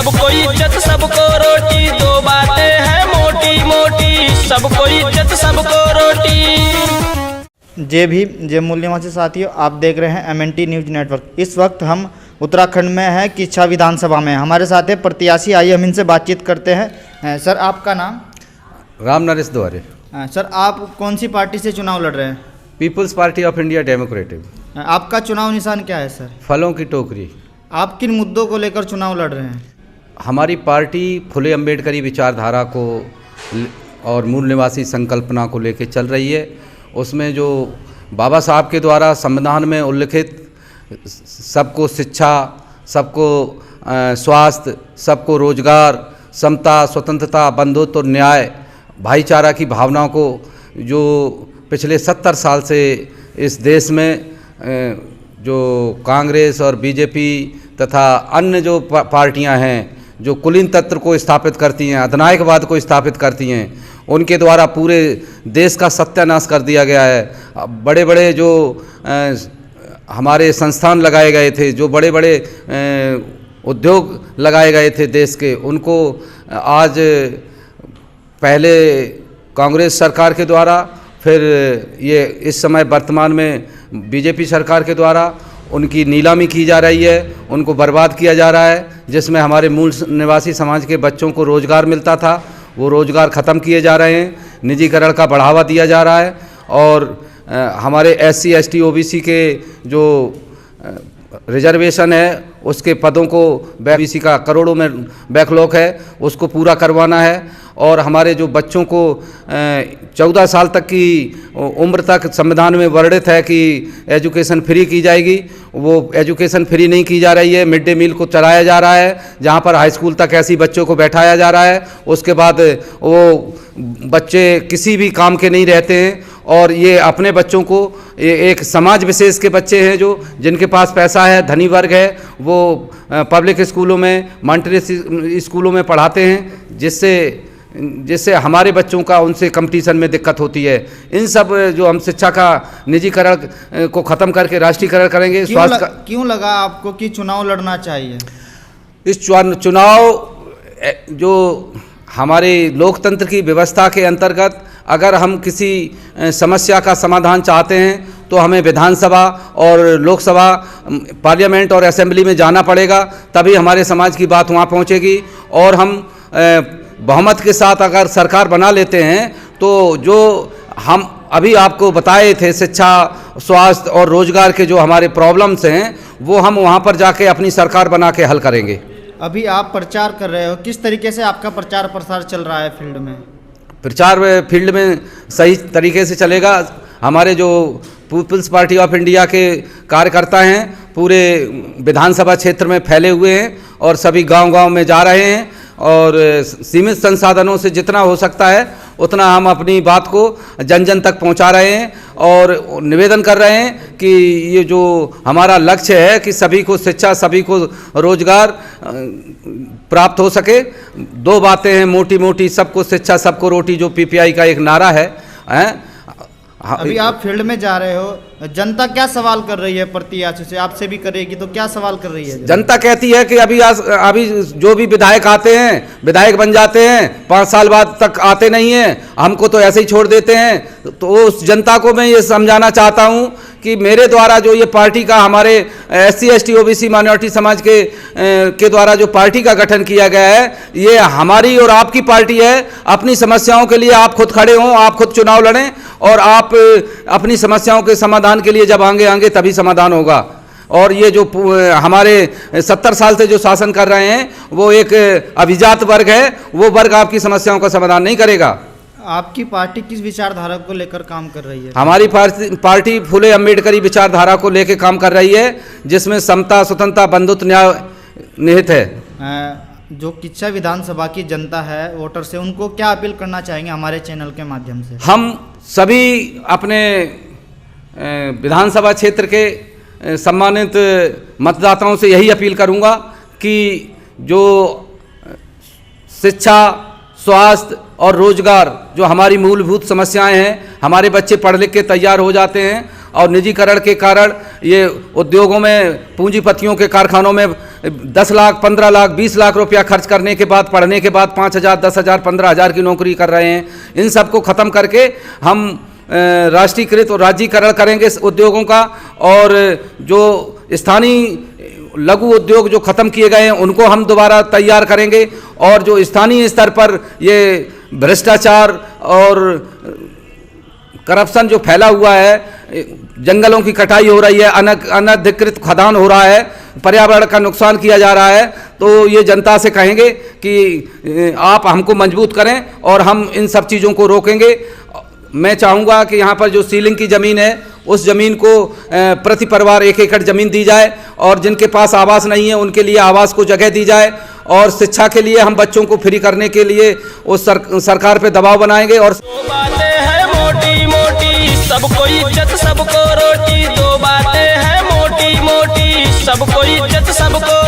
सबको इज्जत सबको रोटी, दो बातें हैं मोटी मोटी, सबको इज्जत सबको रोटी। जय भीम, जय मूल्य निवासी साथियों, आप देख रहे हैं MNT न्यूज नेटवर्क। इस वक्त हम उत्तराखंड में हैं, किच्छा विधानसभा में। हमारे साथ है प्रत्याशी, आइए हम इनसे बातचीत करते हैं। सर, आपका नाम? राम नरेश द्वारे। सर, आप कौन सी पार्टी से चुनाव लड़ रहे हैं? People's party of India democratic. आपका चुनाव निशान क्या है सर? फलों की टोकरी। आप किन मुद्दों को लेकर चुनाव लड़ रहे हैं? हमारी पार्टी फुले अम्बेडकरी विचारधारा को और मूल निवासी संकल्पना को लेकर चल रही है। उसमें जो बाबा साहब के द्वारा संविधान में उल्लिखित सबको शिक्षा, सबको स्वास्थ्य, सबको रोजगार, समता, स्वतंत्रता, बंधुत्व और न्याय, भाईचारा की भावनाओं को जो पिछले 70 साल से इस देश में जो कांग्रेस और बीजेपी तथा अन्य जो पार्टियां हैं जो कुलीन तंत्र को स्थापित करती हैं, अधिनायकवाद को स्थापित करती हैं, उनके द्वारा पूरे देश का सत्यानाश कर दिया गया है। बड़े बड़े जो हमारे संस्थान लगाए गए थे, जो बड़े बड़े उद्योग लगाए गए थे देश के, उनको आज पहले कांग्रेस सरकार के द्वारा, फिर ये इस समय वर्तमान में बीजेपी सरकार के द्वारा उनकी नीलामी की जा रही है, उनको बर्बाद किया जा रहा है। जिसमें हमारे मूल निवासी समाज के बच्चों को रोज़गार मिलता था, वो रोज़गार ख़त्म किए जा रहे हैं, निजीकरण का बढ़ावा दिया जा रहा है। और हमारे SC ST OBC के जो रिजर्वेशन है, उसके पदों को BC का करोड़ों में बैकलॉग है, उसको पूरा करवाना है। और हमारे जो बच्चों को 14 साल तक की उम्र तक संविधान में वर्णित है कि एजुकेशन फ्री की जाएगी, वो एजुकेशन फ्री नहीं की जा रही है। मिड डे मील को चलाया जा रहा है, जहाँ पर हाई स्कूल तक ऐसी बच्चों को बैठाया जा रहा है। उसके बाद वो बच्चे किसी भी काम के नहीं रहते हैं। और ये अपने बच्चों को एक समाज विशेष के बच्चे हैं जो जिनके पास पैसा है, धनी वर्ग है, वो पब्लिक स्कूलों में, मॉन्टेसरी स्कूलों में पढ़ाते हैं, जिससे हमारे बच्चों का उनसे कंपटीशन में दिक्कत होती है। इन सब जो हम शिक्षा का निजीकरण को ख़त्म करके राष्ट्रीयकरण करेंगे। क्यों लगा आपको कि चुनाव लड़ना चाहिए? इस चुनाव जो हमारे लोकतंत्र की व्यवस्था के अंतर्गत अगर हम किसी समस्या का समाधान चाहते हैं तो हमें विधानसभा और लोकसभा, पार्लियामेंट और असेंबली में जाना पड़ेगा, तभी हमारे समाज की बात वहाँ पहुँचेगी। और हम बहुमत के साथ अगर सरकार बना लेते हैं तो जो हम अभी आपको बताए थे शिक्षा, स्वास्थ्य और रोजगार के जो हमारे प्रॉब्लम्स हैं, वो हम वहाँ पर जाके अपनी सरकार बना के हल करेंगे। अभी आप प्रचार कर रहे हो, किस तरीके से आपका प्रचार प्रसार चल रहा है फील्ड में? प्रचार फील्ड में सही तरीके से चलेगा। हमारे जो पीपल्स पार्टी ऑफ इंडिया के कार्यकर्ता हैं पूरे विधानसभा क्षेत्र में फैले हुए हैं और सभी गांव-गांव में जा रहे हैं। और सीमित संसाधनों से जितना हो सकता है उतना हम अपनी बात को जन जन तक पहुंचा रहे हैं और निवेदन कर रहे हैं कि ये जो हमारा लक्ष्य है कि सभी को शिक्षा, सभी को रोजगार प्राप्त हो सके। दो बातें हैं मोटी मोटी, सबको शिक्षा सबको रोटी, जो PPI का एक नारा है। अभी आप फील्ड में जा रहे हो, जनता क्या सवाल कर रही है प्रत्याशी से? आपसे भी करेगी तो क्या सवाल कर रही है? जनता कहती है कि अभी जो भी विधायक आते हैं, विधायक बन जाते हैं, 5 साल बाद तक आते नहीं हैं, हमको तो ऐसे ही छोड़ देते हैं। तो उस जनता को मैं ये समझाना चाहता हूँ कि मेरे द्वारा जो ये पार्टी का, हमारे SC ST OBC माइनॉरिटी समाज के द्वारा जो पार्टी का गठन किया गया है, ये हमारी और आपकी पार्टी है। अपनी समस्याओं के लिए आप खुद खड़े हों, आप खुद चुनाव लड़ें और आप अपनी समस्याओं के समाधान के लिए जब आएंगे तभी समाधान होगा। और ये जो हमारे 70 साल से जो शासन कर रहे हैं वो एक अभिजात वर्ग है, वो वर्ग आपकी समस्याओं का समाधान नहीं करेगा। आपकी पार्टी किस विचारधारा को लेकर काम कर रही है? हमारी पार्टी फुले अम्बेडकरी विचारधारा को लेकर काम कर रही है, जिसमें समता, स्वतंत्रता, बंधुत्व, न्याय निहित है। जो किच्छा विधानसभा की जनता है, वोटर से, उनको क्या अपील करना चाहेंगे हमारे चैनल के माध्यम से? हम सभी अपने विधानसभा क्षेत्र के सम्मानित मतदाताओं से यही अपील करूंगा कि जो शिक्षा, स्वास्थ्य और रोजगार जो हमारी मूलभूत समस्याएं हैं, हमारे बच्चे पढ़ लिख के तैयार हो जाते हैं और निजीकरण के कारण ये उद्योगों में, पूंजीपतियों के कारखानों में 10 लाख, 15 लाख, 20 लाख रुपया खर्च करने के बाद, पढ़ने के बाद 5,000, 10,000, 15,000 की नौकरी कर रहे हैं। इन सबको ख़त्म करके हम राष्ट्रीयकृत और राज्यीकरण करेंगे इस उद्योगों का, और जो स्थानीय लघु उद्योग जो ख़त्म किए गए हैं उनको हम दोबारा तैयार करेंगे, और जो स्थानीय स्तर पर ये भ्रष्टाचार और करप्शन जो फैला हुआ है, जंगलों की कटाई हो रही है, अनधिकृत खदान हो रहा है, पर्यावरण का नुकसान किया जा रहा है, तो ये जनता से कहेंगे कि आप हमको मजबूत करें और हम इन सब चीज़ों को रोकेंगे। मैं चाहूँगा कि यहाँ पर जो सीलिंग की ज़मीन है उस ज़मीन को प्रति परिवार 1 एकड़ ज़मीन दी जाए, और जिनके पास आवास नहीं है उनके लिए आवास को जगह दी जाए, और शिक्षा के लिए हम बच्चों को फ्री करने के लिए उस सरकार पे दबाव बनाएंगे। और दो बातें हैं मोटी मोटी, सबको इज्जत सबको रोटी। दो बातें हैं मोटी मोटी, सबको इज्जत सबको